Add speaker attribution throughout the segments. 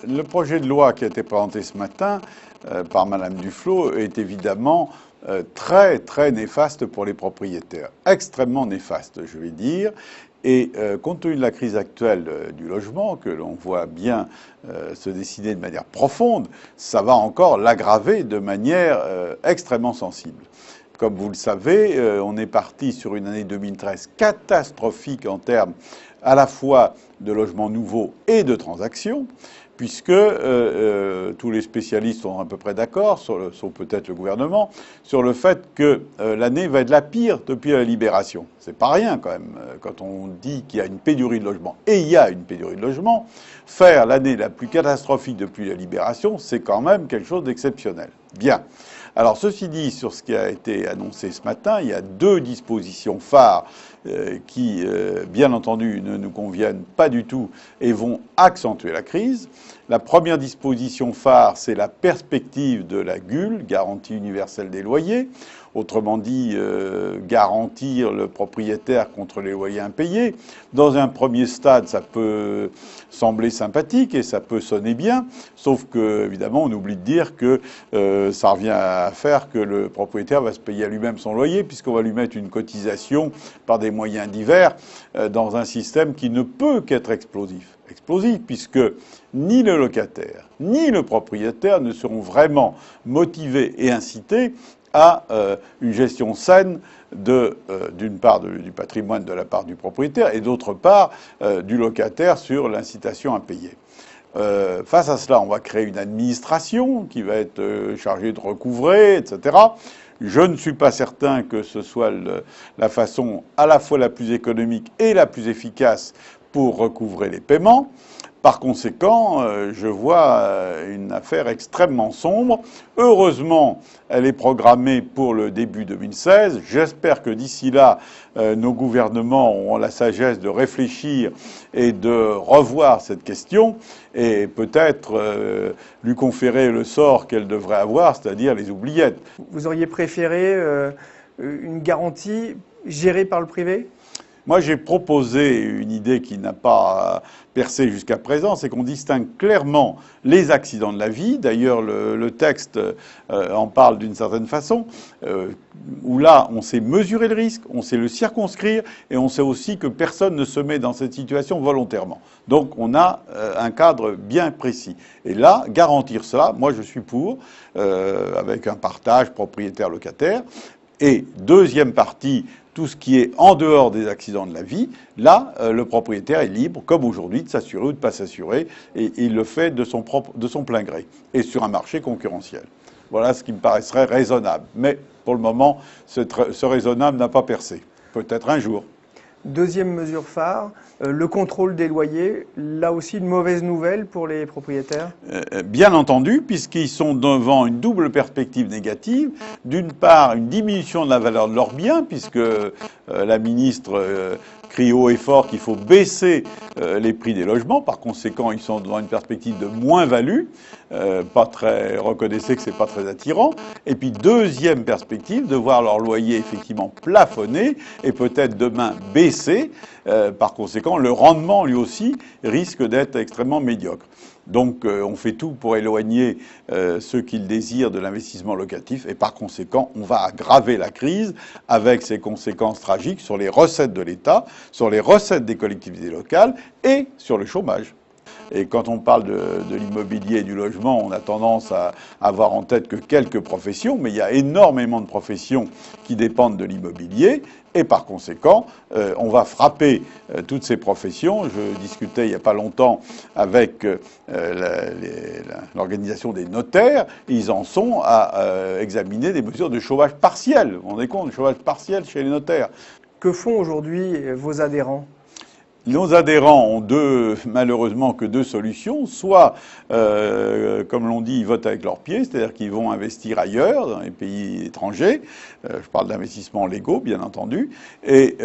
Speaker 1: Le projet de loi qui a été présenté ce matin par Madame Duflot est évidemment très néfaste pour les propriétaires. Extrêmement néfaste, je vais dire. Et compte tenu de la crise actuelle du logement, que l'on voit bien se dessiner de manière profonde, ça va encore l'aggraver de manière extrêmement sensible. Comme vous le savez, on est parti sur une année 2013 catastrophique en termes à la fois de logements nouveaux et de transactions, puisque tous les spécialistes sont à peu près d'accord, sauf peut-être le gouvernement, sur le fait que l'année va être la pire depuis la libération. C'est pas rien quand même, quand on dit qu'il y a une pénurie de logements. Et il y a une pénurie de logements. Faire l'année la plus catastrophique depuis la libération, c'est quand même quelque chose d'exceptionnel. Bien. Alors, ceci dit, sur ce qui a été annoncé ce matin, il y a deux dispositions phares qui, bien entendu, ne nous conviennent pas du tout et vont accentuer la crise. La première disposition phare, c'est la perspective de la GUL, garantie universelle des loyers. Autrement dit, garantir le propriétaire contre les loyers impayés. Dans un premier stade, ça peut sembler sympathique et ça peut sonner bien, sauf que, évidemment, on oublie de dire que ça revient à faire que le propriétaire va se payer à lui-même son loyer, puisqu'on va lui mettre une cotisation par des moyens divers dans un système qui ne peut qu'être explosif. Explosif, puisque ni le locataire, ni le propriétaire ne seront vraiment motivés et incités à une gestion saine d'une part du patrimoine de la part du propriétaire et d'autre part du locataire sur l'incitation à payer. Face à cela, on va créer une administration qui va être chargée de recouvrer, etc. Je ne suis pas certain que ce soit la façon à la fois la plus économique et la plus efficace pour recouvrer les paiements. Par conséquent, je vois une affaire extrêmement sombre. Heureusement, elle est programmée pour le début 2016. J'espère que d'ici là, nos gouvernements auront la sagesse de réfléchir et de revoir cette question et peut-être lui conférer le sort qu'elle devrait avoir, c'est-à-dire les oubliettes.
Speaker 2: Vous auriez préféré une garantie gérée par le privé ?
Speaker 1: Moi, j'ai proposé une idée qui n'a pas percé jusqu'à présent, c'est qu'on distingue clairement les accidents de la vie. D'ailleurs, le texte en parle d'une certaine façon, où là, on sait mesurer le risque, on sait le circonscrire, et on sait aussi que personne ne se met dans cette situation volontairement. Donc, on a un cadre bien précis. Et là, garantir cela, moi, je suis pour, avec un partage propriétaire-locataire. Et deuxième partie, tout ce qui est en dehors des accidents de la vie, là, le propriétaire est libre, comme aujourd'hui, de s'assurer ou de ne pas s'assurer, et il le fait de son plein gré, et sur un marché concurrentiel. Voilà ce qui me paraîtrait raisonnable. Mais pour le moment, ce raisonnable n'a pas percé. Peut-être un jour.
Speaker 2: Deuxième mesure phare, le contrôle des loyers. Là aussi, une mauvaise nouvelle pour les propriétaires ?
Speaker 1: Bien entendu, puisqu'ils sont devant une double perspective négative. D'une part, une diminution de la valeur de leurs biens, puisque la ministre crie haut et fort qu'il faut baisser les prix des logements. Par conséquent, ils sont devant une perspective de moins-value. Reconnaissez que c'est pas très attirant. Et puis, deuxième perspective, de voir leur loyer effectivement plafonner et peut-être demain baisser. Par conséquent, le rendement, lui aussi, risque d'être extrêmement médiocre. Donc, on fait tout pour éloigner ceux qui le désirent de l'investissement locatif. Et par conséquent, on va aggraver la crise avec ses conséquences tragiques sur les recettes de l'État, sur les recettes des collectivités locales et sur le chômage. Et quand on parle de l'immobilier et du logement, on a tendance à avoir en tête que quelques professions, mais il y a énormément de professions qui dépendent de l'immobilier. Et par conséquent, on va frapper toutes ces professions. Je discutais il n'y a pas longtemps avec l'organisation des notaires. Ils en sont à examiner des mesures de chômage partiel. Vous vous rendez compte, chômage partiel chez les notaires.
Speaker 2: Que font aujourd'hui vos adhérents ?
Speaker 1: Nos adhérents ont malheureusement que deux solutions. Soit, comme l'on dit, ils votent avec leurs pieds, c'est-à-dire qu'ils vont investir ailleurs, dans les pays étrangers. Je parle d'investissements légaux, bien entendu. Et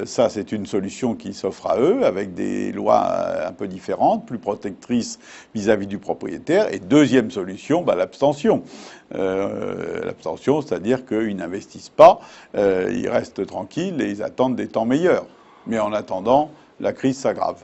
Speaker 1: ça, c'est une solution qui s'offre à eux, avec des lois un peu différentes, plus protectrices vis-à-vis du propriétaire. Et deuxième solution, l'abstention. L'abstention, c'est-à-dire qu'ils n'investissent pas, ils restent tranquilles et ils attendent des temps meilleurs. Mais en attendant, la crise s'aggrave.